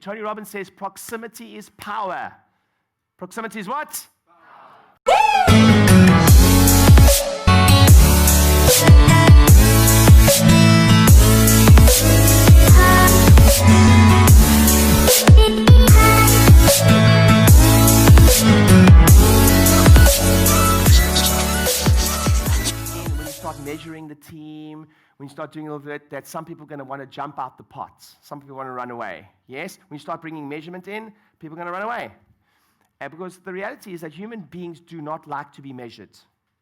Tony Robbins says proximity is power. Proximity is what? When you start measuring the team, when you start doing all of that some people are going to want to jump out the pots. Some people want to run away. Yes? When you start bringing measurement in, people are going to run away. Because the reality is that human beings do not like to be measured.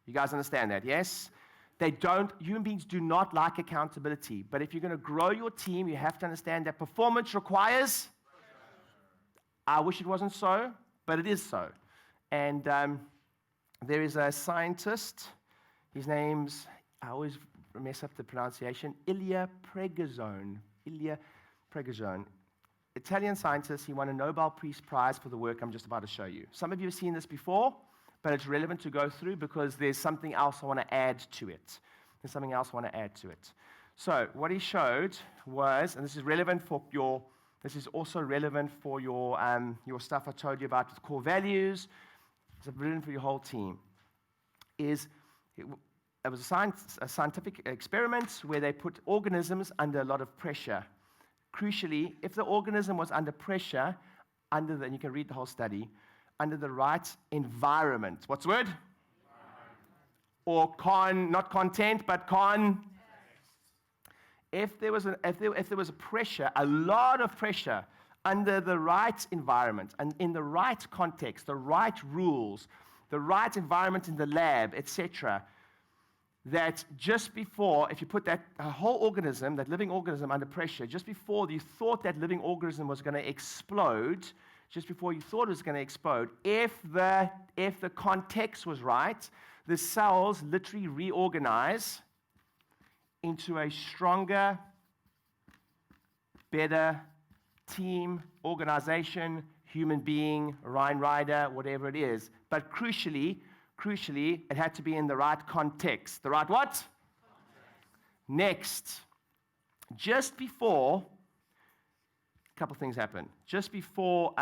You guys understand that, yes? Human beings do not like accountability. But if you're going to grow your team, you have to understand that performance requires. I wish it wasn't so, but it is so. And there is a scientist, his name's, I always mess up the pronunciation, Ilya Prigozhin. Italian scientist, he won a Nobel Peace Prize for the work I'm just about to show you. Some of you have seen this before, but it's relevant to go through because there's something else I want to add to it. So what he showed was, and this is relevant for this is also relevant for your stuff I told you about with core values. It's relevant for your whole team. It was a scientific experiment where they put organisms under a lot of pressure. Crucially, if the organism was under pressure, and you can read the whole study, under the right environment. What's the word? Or not content, but If there was a pressure, a lot of pressure, under the right environment and in the right context, the right rules, the right environment in the lab, etc., that just before, if you put that whole organism, that living organism under pressure, just before you thought that living organism was going to explode, if the context was right, the cells literally reorganize into a stronger, better team, organization, human being, Rieder, whatever it is. But crucially, it had to be in the right context. The right what? Context. Next, just before, a couple things happened. Just before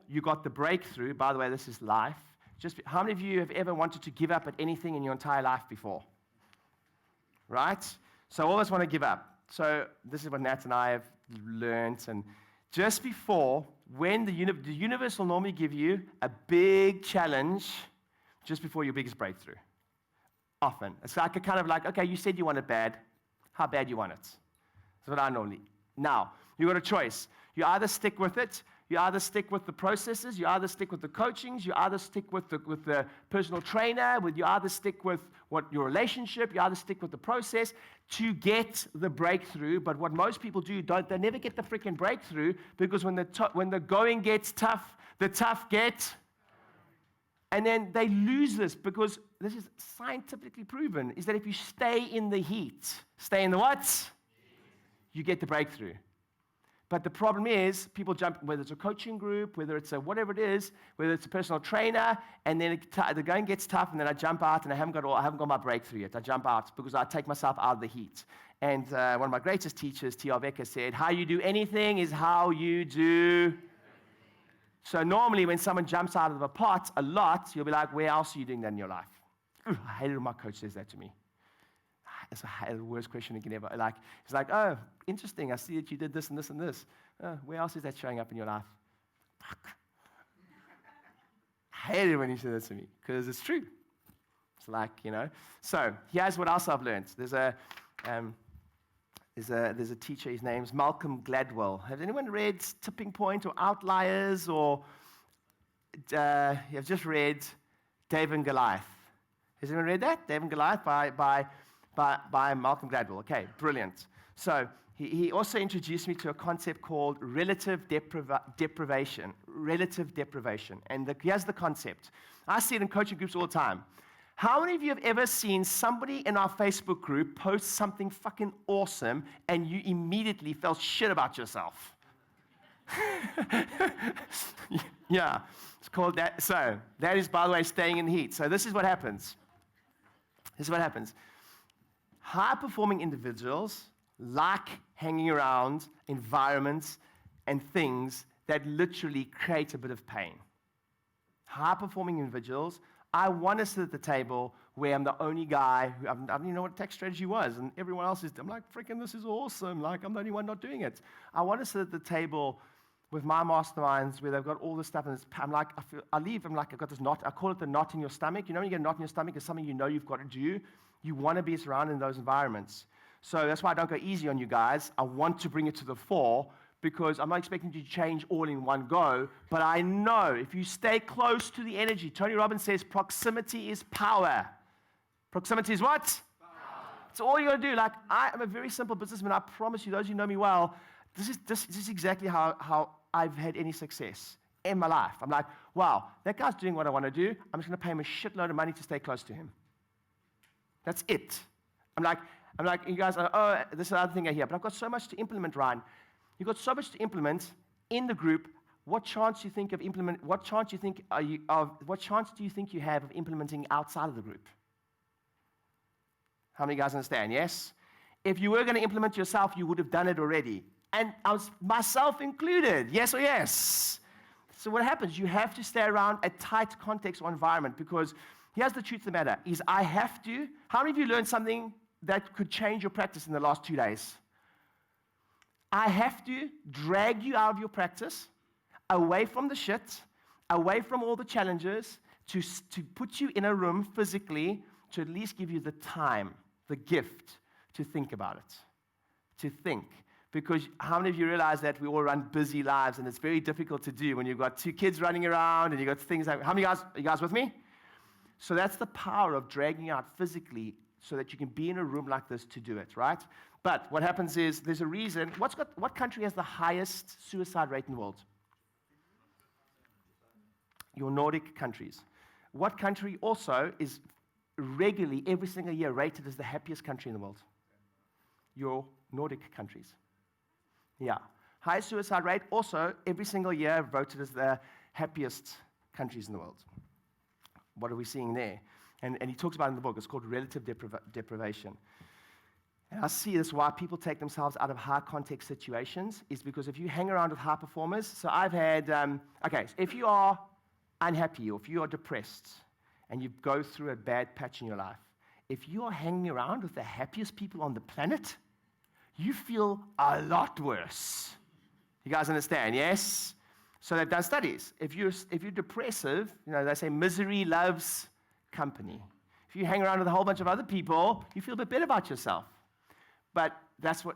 you got the breakthrough, by the way, this is life. How many of you have ever wanted to give up at anything in your entire life before? Right? So all of us want to give up. So this is what Nat and I have learned. And just before, when the universe will normally give you a big challenge just before your biggest breakthrough. Often. It's like okay, you said you want it bad. How bad you want it? That's what I normally. Now, you've got a choice. You either stick with it, you either stick with the processes, you either stick with the coachings, you either stick with the personal trainer, you either stick with your relationship, you either stick with the process to get the breakthrough. But what most people do, they never get the freaking breakthrough because when the going gets tough, the tough get. And then they lose this because this is scientifically proven, is that if you stay in the heat, stay in the what? You get the breakthrough. But the problem is, people jump, whether it's a coaching group, whether it's whatever it is, whether it's a personal trainer, and then the going gets tough, and then I jump out, and I haven't got my breakthrough yet. I jump out because I take myself out of the heat. And one of my greatest teachers, T.R. Becker, said, how you do anything is how you do. So normally when someone jumps out of a pot a lot, you'll be like, where else are you doing that in your life? Ooh, I hate it when my coach says that to me. It's the worst question you can ever, it's like, oh, interesting, I see that you did this and this and this. Where else is that showing up in your life? Fuck. I hate it when you say that to me, because it's true. It's like, So, here's what else I've learned. There's a teacher, his name's Malcolm Gladwell. Has anyone read Tipping Point or Outliers, or you've just read David and Goliath? Has anyone read that? David and Goliath by Malcolm Gladwell. Okay, brilliant. So he also introduced me to a concept called relative deprivation. Relative deprivation. And here's the concept. I see it in coaching groups all the time. How many of you have ever seen somebody in our Facebook group post something fucking awesome and you immediately felt shit about yourself? Yeah, it's called that. So that is, by the way, staying in the heat. So this is what happens. High-performing individuals like hanging around environments and things that literally create a bit of pain. High-performing individuals, I want to sit at the table where I'm the only guy who, I don't even know what tax strategy was, and everyone else is, I'm like, freaking, this is awesome. Like, I'm the only one not doing it. I want to sit at the table with my masterminds where they've got all this stuff, and I'm like, I leave, I'm like, I've got this knot. I call it the knot in your stomach. You know when you get a knot in your stomach, it's something you know you've got to do. You want to be surrounded in those environments. So that's why I don't go easy on you guys. I want to bring it to the fore, because I'm not expecting you to change all in one go, but I know if you stay close to the energy, Tony Robbins says proximity is power. Proximity is what? Power. It's all you got to do. Like, I am a very simple businessman. I promise you, those who know me well, this is exactly how I've had any success in my life. I'm like, wow, that guy's doing what I want to do. I'm just going to pay him a shitload of money to stay close to him. That's it. I'm like, you guys are, oh, this is the other thing I hear, but I've got so much to implement, Ryan. You've got so much to implement in the group. What chance do you think you have of implementing outside of the group? How many guys understand? Yes? If you were going to implement yourself, you would have done it already. And myself included. Yes or yes? So what happens? You have to stay around a tight context or environment, because here's the truth of the matter, is I have to. How many of you learned something that could change your practice in the last 2 days? I have to drag you out of your practice, away from the shit, away from all the challenges, to put you in a room physically, to at least give you the time, the gift, to think about it. To think. Because how many of you realize that we all run busy lives, and it's very difficult to do when you've got 2 kids running around, and you've got things like, how many guys, are you guys with me? So that's the power of dragging you out physically so that you can be in a room like this to do it, right? But what happens is, there's a reason. What country has the highest suicide rate in the world? Your Nordic countries. What country also is regularly, every single year, rated as the happiest country in the world? Your Nordic countries. Yeah. Highest suicide rate, also, every single year, voted as the happiest countries in the world. What are we seeing there? And he talks about it in the book. It's called relative deprivation. And I see this why people take themselves out of high context situations is because if you hang around with high performers, so I've had, so if you are unhappy or if you are depressed and you go through a bad patch in your life, if you are hanging around with the happiest people on the planet, you feel a lot worse. You guys understand, yes? So they've done studies. If you're depressive, they say misery loves company. If you hang around with a whole bunch of other people, you feel a bit better about yourself. But that's what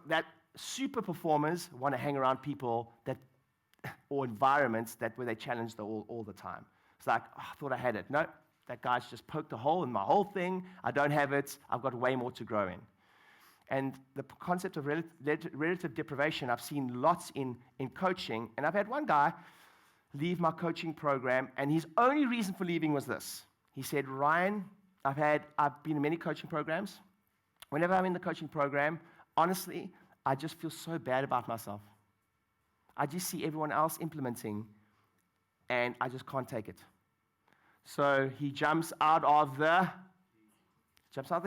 super performers want to hang around people or environments where they challenge all the time. It's like, oh, I thought I had it. No, that guy's just poked a hole in my whole thing. I don't have it. I've got way more to grow in. And the concept of relative deprivation, I've seen lots in coaching. And I've had one guy leave my coaching program, and his only reason for leaving was this. He said, Ryan, I've been in many coaching programs. Whenever I'm in the coaching program, honestly, I just feel so bad about myself. I just see everyone else implementing, and I just can't take it. So he jumps out of the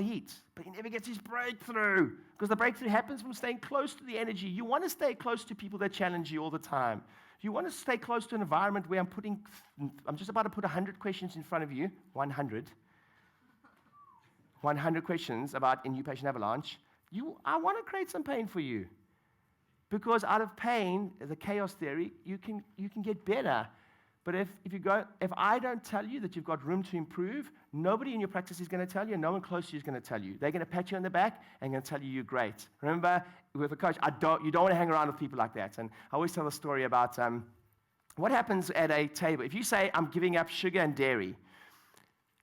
heat, but he never gets his breakthrough, because the breakthrough happens from staying close to the energy. You want to stay close to people that challenge you all the time. You want to stay close to an environment where I'm just about to put 100 questions in front of you, 100 questions about in New Patient Avalanche. I want to create some pain for you, because out of pain, the chaos theory, you can get better. But if I don't tell you that you've got room to improve, nobody in your practice is going to tell you, and no one close to you is going to tell you. They're going to pat you on the back and going to tell you you're great. Remember, with a coach, you don't want to hang around with people like that. And I always tell the story about what happens at a table. If you say, I'm giving up sugar and dairy, you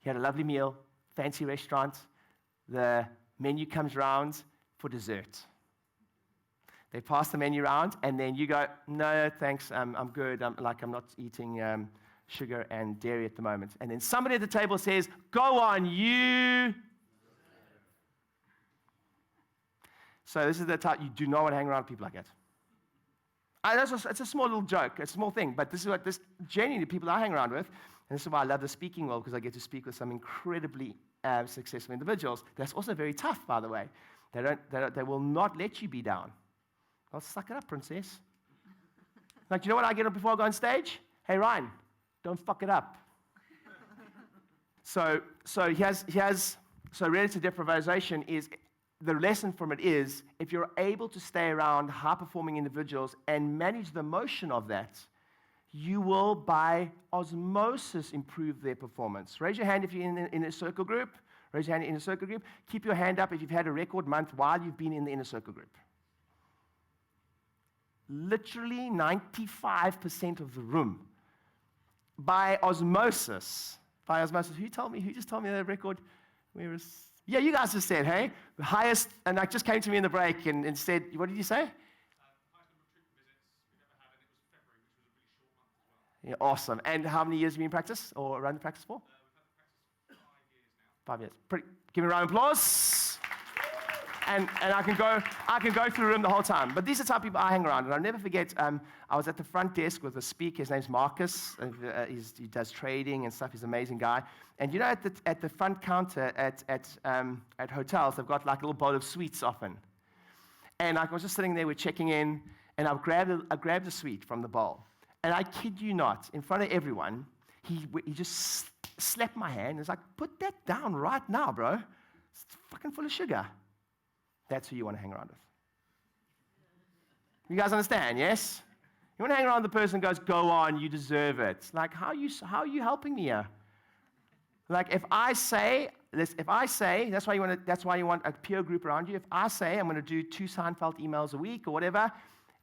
had a lovely meal, fancy restaurant, the menu comes around for dessert. They pass the menu around, and then you go, no, thanks, I'm good. I'm not eating sugar and dairy at the moment. And then somebody at the table says, go on, you. So this is the type, you do not want to hang around with people like that. It's a small little joke, a small thing, but this is what genuinely people I hang around with, and this is why I love the speaking world, because I get to speak with some incredibly successful individuals. That's also very tough, by the way. They will not let you be down. I'll suck it up, princess. Like, you know what I get up before I go on stage? Hey, Ryan, don't fuck it up. So relative deprivation is, the lesson from it is, if you're able to stay around high-performing individuals and manage the emotion of that, you will, by osmosis, improve their performance. Raise your hand if you're in a circle group. Raise your hand in a circle group. Keep your hand up if you've had a record month while you've been in the inner circle group. Literally 95% of the room, by osmosis. Who just told me that record? Yeah, you guys just said, hey? The highest, and just came to me in the break and said, what did you say? Yeah, awesome. And how many years have you been in practice, or around the practice for? We've had the practice for 5 years. 5 years. Give me a round of applause. And I can go through the room the whole time. But these are the type of people I hang around. And I'll never forget, I was at the front desk with a speaker. His name's Marcus. He does trading and stuff. He's an amazing guy. And you know, at the front counter at hotels, they've got like a little bowl of sweets often. And I was just sitting there, we're checking in, and I grabbed a sweet from the bowl. And I kid you not, in front of everyone, he just slapped my hand and was like, put that down right now, bro. It's fucking full of sugar. That's who you want to hang around with. You guys understand, yes? You want to hang around with the person who goes, go on, you deserve it. Like, how are you helping me here? Like, if I say, that's why you want a peer group around you. If I say I'm going to do 2 Seinfeld emails a week or whatever,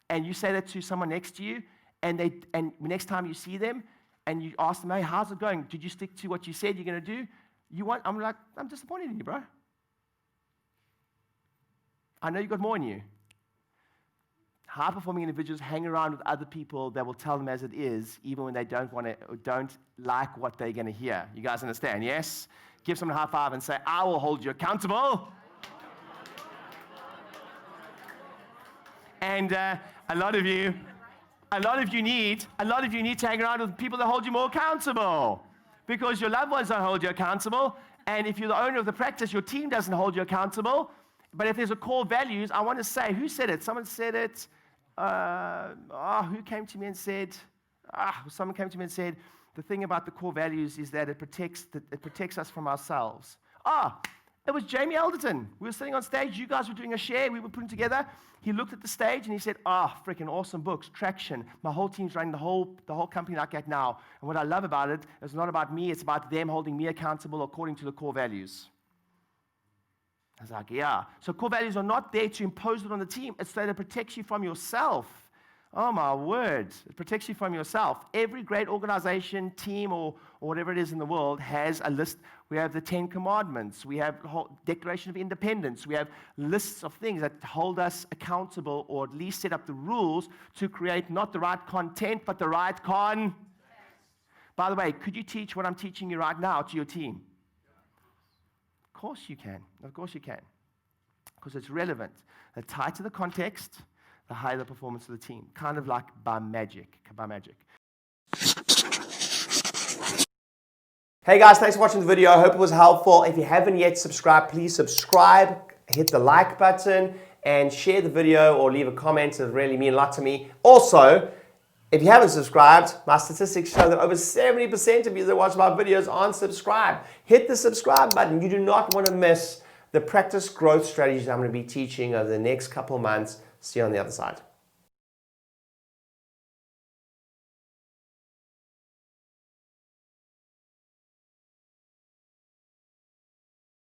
and you say that to someone next to you, and next time you see them, and you ask them, hey, how's it going? Did you stick to what you said you're going to do? I'm like, I'm disappointed in you, bro. I know you got more in you. High-performing individuals hang around with other people that will tell them as it is, even when they don't like what they're going to hear. You guys understand, yes? Give someone a high five and say, I will hold you accountable. And a lot of you need to hang around with people that hold you more accountable, because your loved ones don't hold you accountable. And if you're the owner of the practice, your team doesn't hold you accountable. But if there's a core values, I want to say, who said it? Someone said it. Who came to me and said, someone came to me and said, the thing about the core values is that it protects us from ourselves. It was Jamie Alderton. We were sitting on stage. You guys were doing a share. We were putting together. He looked at the stage and he said, freaking awesome books, traction. My whole team's running the whole company like that now. And what I love about it is not about me. It's about them holding me accountable according to the core values. I was like, yeah. So core values are not there to impose it on the team. It's there to protect you from yourself. Oh, my word. It protects you from yourself. Every great organization, team, or whatever it is in the world has a list. We have the 10 Commandments. We have the whole Declaration of Independence. We have lists of things that hold us accountable, or at least set up the rules to create not the right content, but the right By the way, could you teach what I'm teaching you right now to your team? Of course you can. Of course you can. Because it's relevant. The tighter the context, the higher the performance of the team. Kind of like by magic. Hey guys, thanks for watching the video. I hope it was helpful. If you haven't yet subscribed, please subscribe. Hit the like button and share the video or leave a comment. It really means a lot to me. Also, if you haven't subscribed, my statistics show that over 70% of you that watch my videos aren't subscribed. Hit the subscribe button. You do not want to miss the practice growth strategies I'm going to be teaching over the next couple of months. See you on the other side.